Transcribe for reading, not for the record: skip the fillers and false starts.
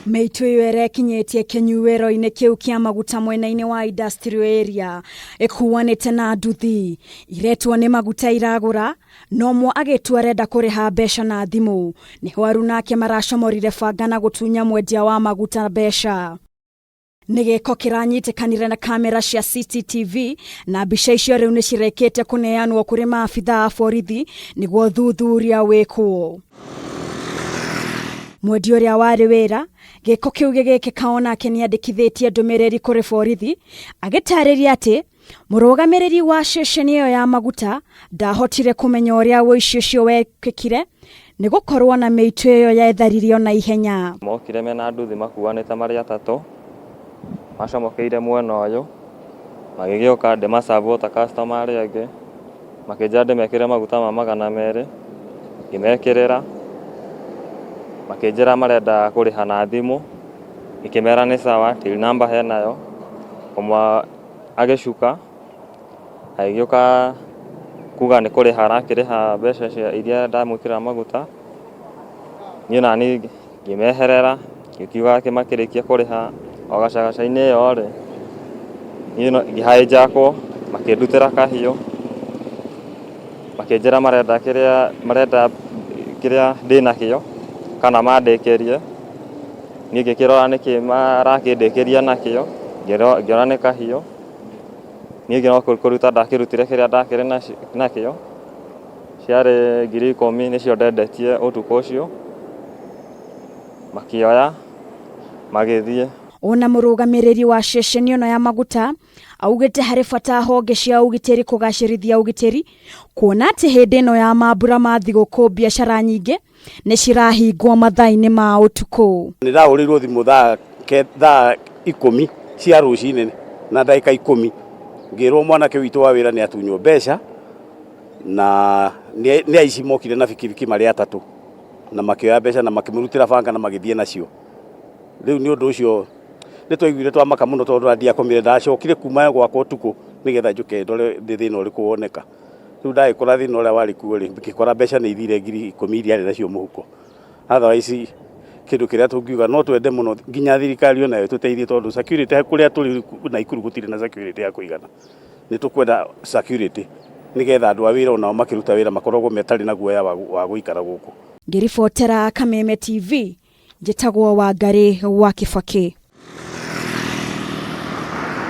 Miitu ĩrekinyetie kinyuiro-inĩ kĩu kĩa maguta mwena-inĩ wa industrial area ĩkuanĩte na nduthi iretwo nĩ maguta iragũra nomwe agĩtua arenda kũrĩha mbeca na thimũ nĩho aru nake maracomorire banga na gũtunya mwendia wa maguta mbeca. Nĩgĩko kĩranyitĩkanire na kamera cia CCTV na mbica icio rĩu nĩcirekĩte kũneanwo kũrĩ maabitha a borithi nĩguo thuthuria wĩkwo. Mwendia ũrĩa warĩ wĩra gĩko kĩu gĩgĩkĩka onake nĩandĩkithĩtie ndũmĩrĩri kũrĩ borithi agĩtarĩria atĩ mũrũgamĩrĩri wa ceceni ĩyo ya maguta ndahotire kũmenya ũrĩa ũici ũcio wekĩkire nĩgũkorwo na Miitu ĩyo yetharirio na ihenya. Mokire mena nduthi makuanĩte marĩ atatũ macomokeire mwena ũyũ magĩgĩũka ndĩmacabu ta customer arĩa angĩ makĩnja ndĩmekĩre maguta ma 200 ngĩmekĩrĩra makĩnjĩra marenda kũrĩha na thimũ ikĩmera nĩ sawa till number he nayo ũmwe agĩcuka agĩũka kuga nĩ kũrĩha arakĩrĩha mbeca cia iria ndamwĩkĩra maguta niĩ nani ngĩmeherera ngĩkiuga makĩrĩkia kũrĩha o gacagaca-inĩ ĩyo rĩ niĩ ngĩhaĩnjakwo makĩndutĩra kahiũ makĩnjĩra marenda kĩrĩa ndĩnakĩo kana mandĩkĩrie niĩ ngĩkĩrora nĩkĩ marakĩndĩkĩria nakĩo ngĩona nĩ kahiũ niĩ ngĩona kũruta ndakĩrutire kĩrĩa ndakĩrĩ nakĩo ciarĩ 10,000 nĩcio ndendetie ũtukũ ũcio makĩoya magĩthiĩ. Ona mũrũgamĩrĩri wa ceceni ĩno ya maguta augĩte harĩ bata honge cia ũgitĩri kũgacĩrithia ũgitĩri kuona atĩ hĩndĩ ĩno ya mambura ma thigũkũ biacara nyingĩ nĩ cirahingwo mathaa-inĩ ma ũtukũ. Nĩndahũrĩirwo thimũ thaa 10 cia rũcinĩ na ndagĩka 10 ngĩrwo mwanake witũ wa wĩra nĩ atunywo mbeca na nĩ aici mokire na bikibiki marĩ atatũ na makĩoya mbeca na makĩmũrutĩra banga na magĩthiĩ nacio. Rĩu nĩ ũndũ ũcio nĩtwaiguire twamaka mũno tondũ ndiakomire ndacokire kuma gwakwa ũtukũ nĩgetha njũke ndore thĩna ũrĩkũ woneka. Rĩu ndagĩkora thĩna ũrĩa warĩ kuo rĩ ngĩkora mbeca nĩ ithire 10,000 iria nacio mũhuko. Otherwise kĩndũ kĩrĩa tũngiuga no twende mũno nginya thirikari onayo tũteithie tondũ security kũrĩa tũrĩ NAIKURU gũtirĩ na security ya kũigana. Nĩ tũkwenda security nĩgetha andũ a wĩra onao makĩruta wĩra makoragwo metarĩ na guoya wa gũikara gũkũ. Ngĩribotera Kameme TV njĩtagwo Wangarĩ wa Kibaki.